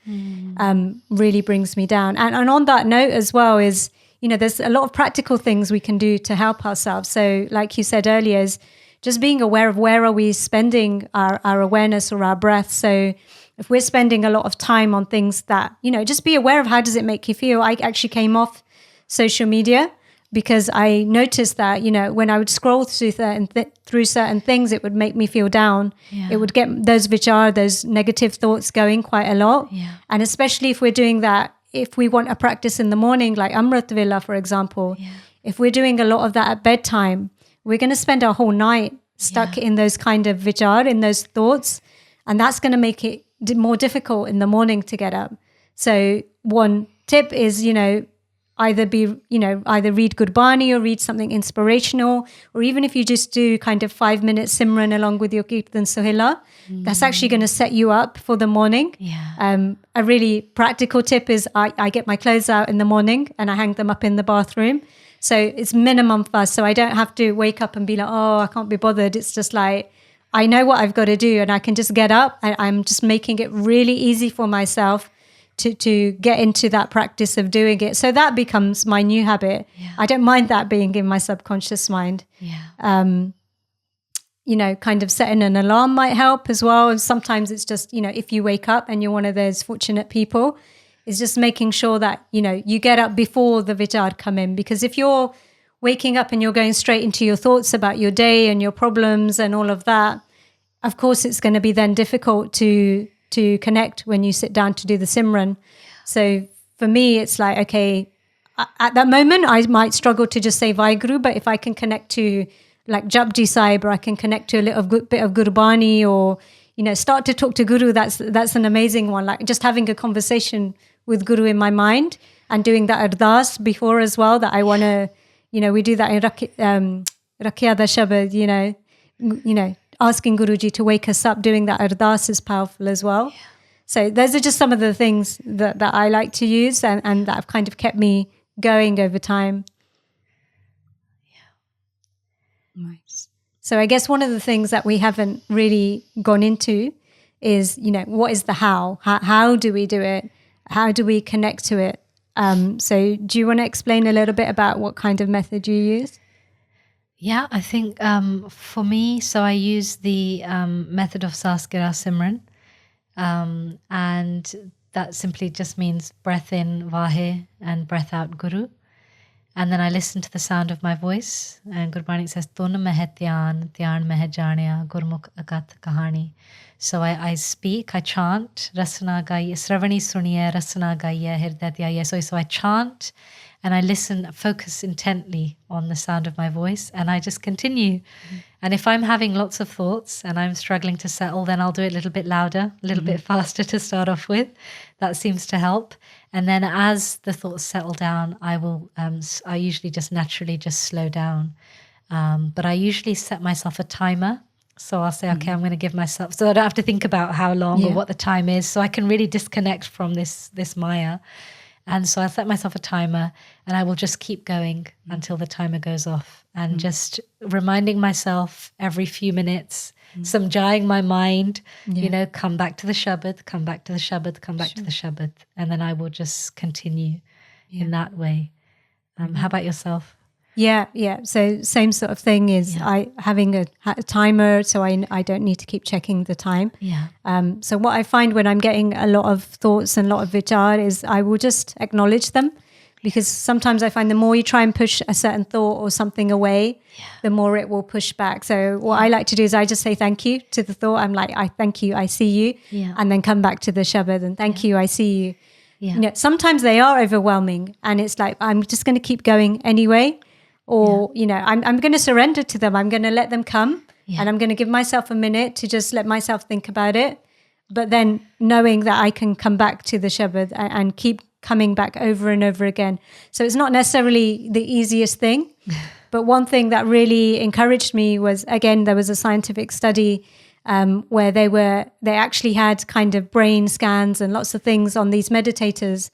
really brings me down. And on that note as well is, there's a lot of practical things we can do to help ourselves. So like you said earlier, is just being aware of where are we spending our awareness or our breath. So if we're spending a lot of time on things that, just be aware of how does it make you feel. I actually came off social media because I noticed that, when I would scroll through certain things, it would make me feel down. It would get those those negative thoughts going quite a lot. And especially if we're doing that, if we want a practice in the morning, like Amrit Vela, for example, if we're doing a lot of that at bedtime, we're going to spend our whole night stuck in those kind of vichar, in those thoughts. And that's going to make it more difficult in the morning to get up. So one tip is, either read Gurbani or read something inspirational, or even if you just do kind of 5 minutes Simran along with your Kirtan Sohila, that's actually going to set you up for the morning. A really practical tip is I get my clothes out in the morning and I hang them up in the bathroom. So it's minimum fuss. So I don't have to wake up and be like, oh, I can't be bothered. It's just like, I know what I've got to do and I can just get up. I'm just making it really easy for myself to get into that practice of doing it. So that becomes my new habit. I don't mind that being in my subconscious mind. Kind of setting an alarm might help as well. And sometimes it's just, if you wake up and you're one of those fortunate people, it's just making sure that, you get up before the vichar come in. Because if you're waking up and you're going straight into your thoughts about your day and your problems and all of that, of course it's going to be then difficult to connect when you sit down to do the Simran. So for me, it's like, okay, at that moment, I might struggle to just say Vaheguru, but if I can connect to like Japji Sahib, or I can connect to a little bit of Gurbani, or, start to talk to Guru, that's an amazing one. Like just having a conversation with Guru in my mind and doing that ardas before as well, that I want to, we do that in Rakya Dashabad, asking Guruji to wake us up, doing that ardas is powerful as well. So those are just some of the things that I like to use and that have kind of kept me going over time. Nice. So I guess one of the things that we haven't really gone into is, what is the how? How do we do it? How do we connect to it? So do you want to explain a little bit about what kind of method you use? Yeah, I think for me, so I use the method of Saskira Simran, and that simply just means breath in Vahe and breath out Guru. And then I listen to the sound of my voice. And Gurbani says, Tun meh dhyan, dhyan meh janiya, Gurmukh agat kahani. So I speak, I chant, Rasana gaiye, Sravani suniye, Rasana gaiye, Hirday dhyaye. So I chant and I listen, focus intently on the sound of my voice, and I just continue. And if I'm having lots of thoughts and I'm struggling to settle, then I'll do it a little bit louder, a little bit faster to start off with. That seems to help. And then as the thoughts settle down, I usually just naturally just slow down. But I usually set myself a timer. So I'll say, okay, I'm going to give myself, so I don't have to think about how long or what the time is. So I can really disconnect from this Maya. And so I set myself a timer and I will just keep going until the timer goes off, and just reminding myself every few minutes, samjaying my mind, come back to the Shabad, come back to the Shabad, come back to the Shabad. And then I will just continue in that way. How about yourself? Yeah. So same sort of thing is I having a timer, so I don't need to keep checking the time. Yeah. So what I find when I'm getting a lot of thoughts and a lot of vichar is I will just acknowledge them, because sometimes I find the more you try and push a certain thought or something away, the more it will push back. So what I like to do is I just say thank you to the thought. I'm like, I thank you, I see you, and then come back to the Shabad and thank you, I see you. Yeah. Sometimes they are overwhelming and it's like, I'm just going to keep going anyway. Or, I'm going to surrender to them. I'm going to let them come and I'm going to give myself a minute to just let myself think about it. But then knowing that I can come back to the Shabad and keep coming back over and over again. So it's not necessarily the easiest thing. But one thing that really encouraged me was, again, there was a scientific study where they actually had kind of brain scans and lots of things on these meditators.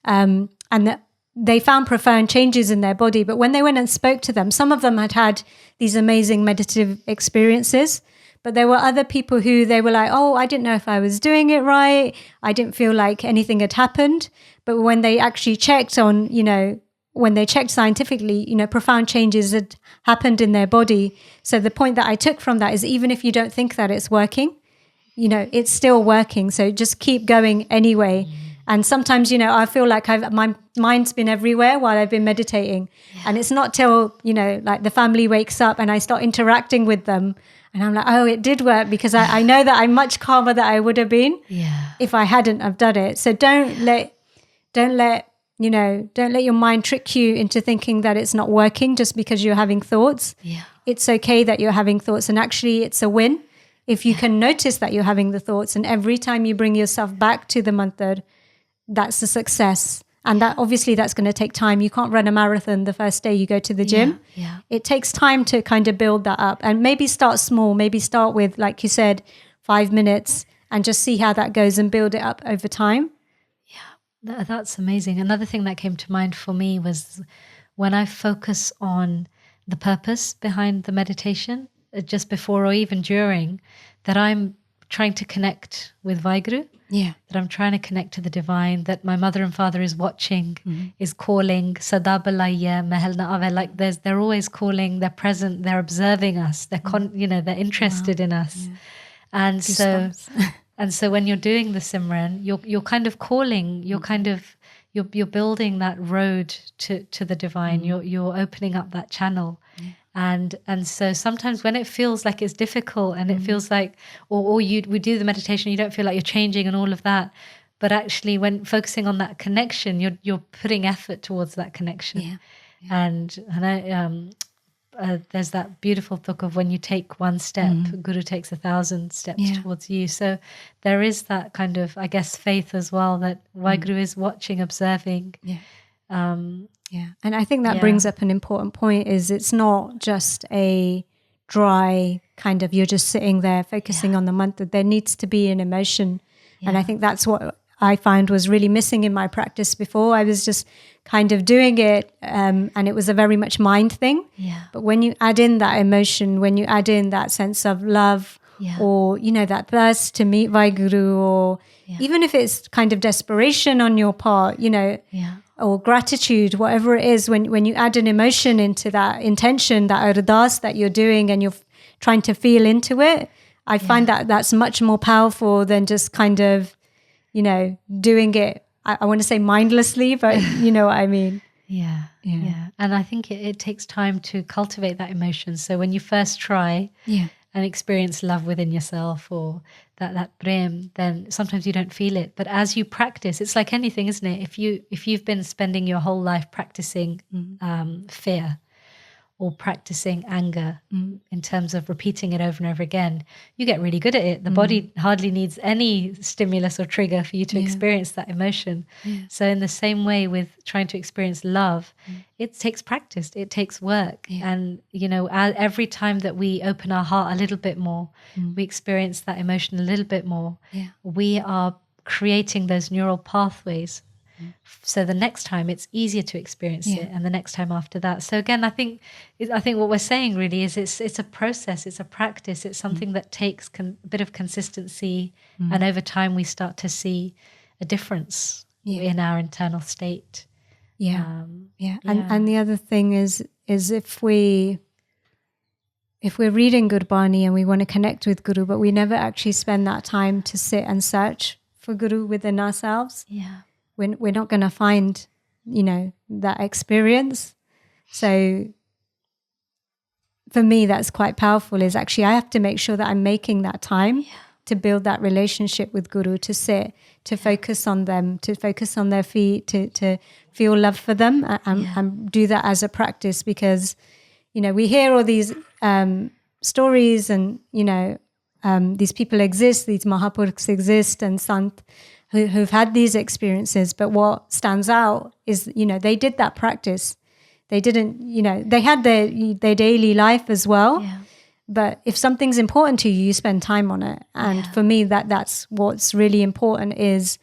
And that they found profound changes in their body. But when they went and spoke to them, some of them had these amazing meditative experiences. But there were other people who they were like, oh, I didn't know if I was doing it right. I didn't feel like anything had happened. But when they actually checked on, when they checked scientifically, profound changes had happened in their body. So the point that I took from that is, even if you don't think that it's working, it's still working. So just keep going anyway. And sometimes, I feel like my mind's been everywhere while I've been meditating. Yeah. And it's not till, like the family wakes up and I start interacting with them. And I'm like, oh, it did work, because I know that I'm much calmer than I would have been if I hadn't have done it. So don't let your mind trick you into thinking that it's not working just because you're having thoughts. Yeah. It's okay that you're having thoughts. And actually it's a win if you can notice that you're having the thoughts. And every time you bring yourself back to the mantra, that's a success. And that obviously that's going to take time. You can't run a marathon the first day you go to the gym. Yeah. It takes time to kind of build that up, and maybe start small. Maybe start with, like you said, 5 minutes and just see how that goes and build it up over time. Yeah, that's amazing. Another thing that came to mind for me was when I focus on the purpose behind the meditation, just before or even during, that I'm trying to connect with Vaheguru. Yeah. That I'm trying to connect to the divine, that my mother and father is watching, is calling, Sada balaiya, mahal na ave, like they're always calling, they're present, they're observing us, they're they're interested in us. And so when you're doing the Simran, you're kind of calling, you're building that road to the divine, you're opening up that channel. And so sometimes when it feels like it's difficult and it feels like, we do the meditation, you don't feel like you're changing and all of that, but actually when focusing on that connection, you're putting effort towards that connection. Yeah. And I, there's that beautiful talk of when you take one step, Guru takes 1,000 steps towards you. So there is that kind of, I guess, faith as well, that Vaheguru is watching, observing. Yeah. And I think that brings up an important point, is it's not just a dry kind of, you're just sitting there focusing on the mantra. There needs to be an emotion. And I think that's what I found was really missing in my practice before. I was just kind of doing it and it was a very much mind thing. But when you add in that emotion, when you add in that sense of love or, that thirst to meet Vaheguru, or even if it's kind of desperation on your part, or gratitude, whatever it is, when you add an emotion into that intention, that ardas that you're doing, and you're trying to feel into it, I find that that's much more powerful than just kind of, doing it. I want to say mindlessly, but you know what I mean. Yeah. And I think it takes time to cultivate that emotion. So when you first try and experience love within yourself, or that prem, then sometimes you don't feel it. But as you practice, it's like anything, isn't it? If you've been spending your whole life practicing fear, or practicing anger in terms of repeating it over and over again, you get really good at it. The body hardly needs any stimulus or trigger for you to experience that emotion. So in the same way with trying to experience love, it takes practice, it takes work. And, every time that we open our heart a little bit more, we experience that emotion a little bit more, we are creating those neural pathways. So the next time it's easier to experience it, and the next time after that. So again, I think what we're saying really is it's a process, it's a practice, it's something that takes a bit of consistency, and over time we start to see a difference in our internal state. And the other thing is if we're reading Gurbani and we want to connect with Guru, but we never actually spend that time to sit and search for Guru within ourselves. We're not going to find, that experience. So for me, that's quite powerful, is actually I have to make sure that I'm making that time to build that relationship with Guru, to sit, to focus on them, to focus on their feet, to feel love for them, and do that as a practice. Because, we hear all these stories, and, these people exist, these Mahapurukhs exist, and Sant who've had these experiences. But what stands out is, they did that practice. They didn't, they had their daily life as well. But if something's important to you, you spend time on it. And for me, that's what's really important, is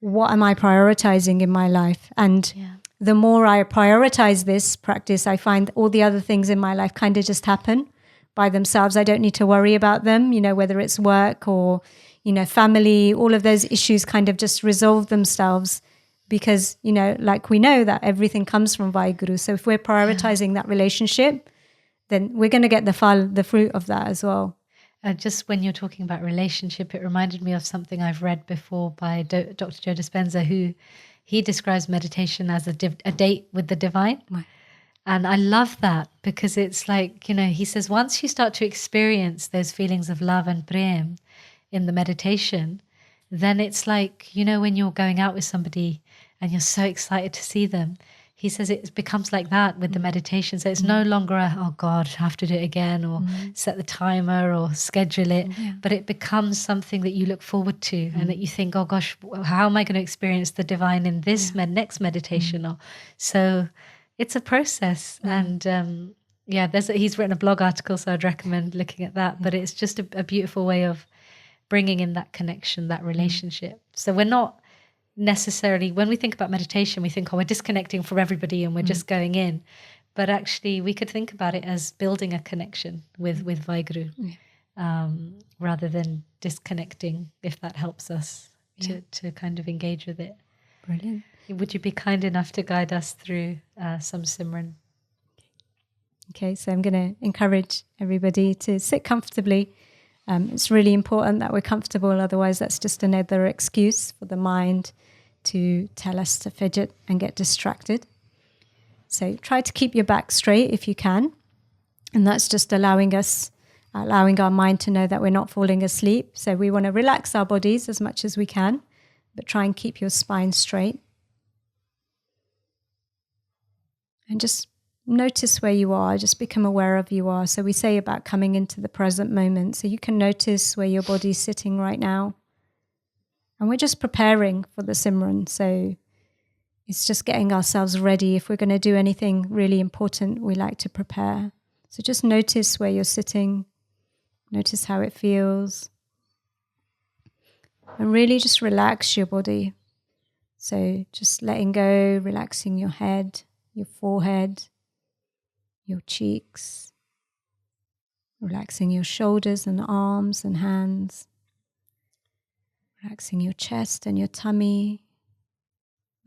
what am I prioritizing in my life? And the more I prioritize this practice, I find all the other things in my life kind of just happen by themselves. I don't need to worry about them, whether it's work or, family, all of those issues kind of just resolve themselves, because, like we know that everything comes from Vaheguru. So if we're prioritizing that relationship, then we're going to get the fruit of that as well. Just when you're talking about relationship, it reminded me of something I've read before by Dr. Joe Dispenza, who he describes meditation as a date with the divine. Right. And I love that, because it's like, he says, once you start to experience those feelings of love and prem in the meditation, then it's like, when you're going out with somebody and you're so excited to see them, he says it becomes like that with the meditation. So it's no longer oh God, I have to do it again, or set the timer or schedule it, but it becomes something that you look forward to, and that you think, oh gosh, how am I going to experience the divine in this next meditation? Or so it's a process. And he's written a blog article, so I'd recommend looking at that. But it's just a beautiful way of bringing in that connection, that relationship. So we're not necessarily, when we think about meditation, we think, we're disconnecting from everybody and we're just going in. But actually, we could think about it as building a connection with Vaheguru, rather than disconnecting, if that helps us to kind of engage with it. Brilliant. Would you be kind enough to guide us through some Simran? Okay, so I'm going to encourage everybody to sit comfortably. It's really important that we're comfortable, otherwise that's just another excuse for the mind to tell us to fidget and get distracted. So try to keep your back straight if you can. And that's just allowing our mind to know that we're not falling asleep. So we want to relax our bodies as much as we can, but try and keep your spine straight. And just notice where you are, just become aware of you are. So we say about coming into the present moment. So you can notice where your body's sitting right now. And we're just preparing for the Simran. So it's just getting ourselves ready. If we're going to do anything really important, we like to prepare. So just notice where you're sitting. Notice how it feels. And really just relax your body. So just letting go, relaxing your head, your forehead, your cheeks, relaxing your shoulders and arms and hands, relaxing your chest and your tummy,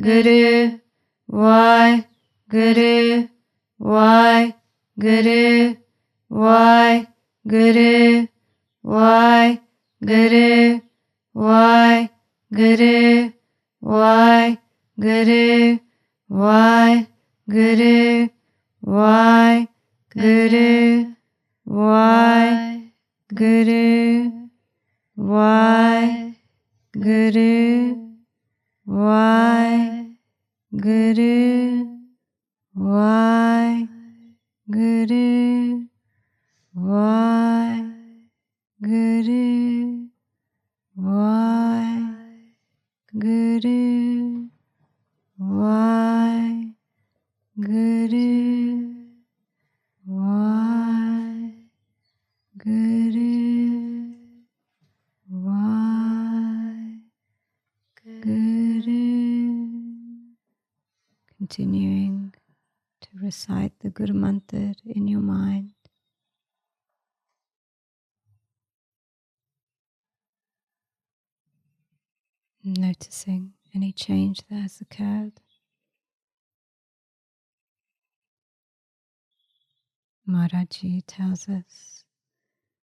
Guru, Why Guru, Why Guru, Why Guru, Why Guru, Why Guru, Why Guru, Why Guru, Why Guru, Why Guru, Why Guru, Why Guru, Why Guru, Why Guru, Why Guru, Why Guru, Why Guru, Why Guru. Continuing to recite the Guru Mantra in your mind. Noticing any change that has occurred. Maharaji tells us,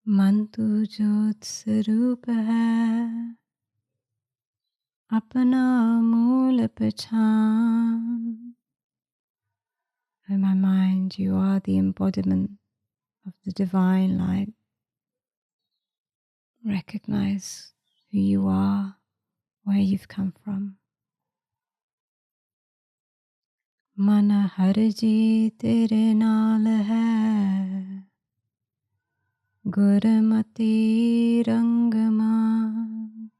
Man tu jot sarup hai, apna mool pehchan. In my mind, you are the embodiment of the divine light. Recognize who you are, where you've come from. Mana harji tere naal hai, Gurmati rangman.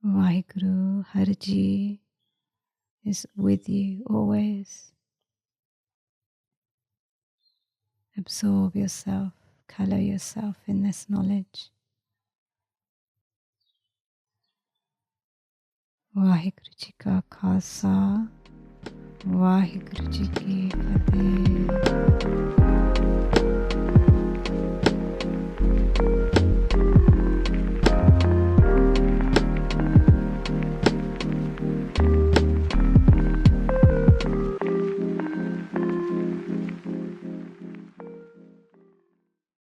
Vaheguru Harji is with you always. Absorb yourself, colour yourself in this knowledge. Vaheguru Ji Ka Khalsa, Vaheguru Ji Ki Fateh.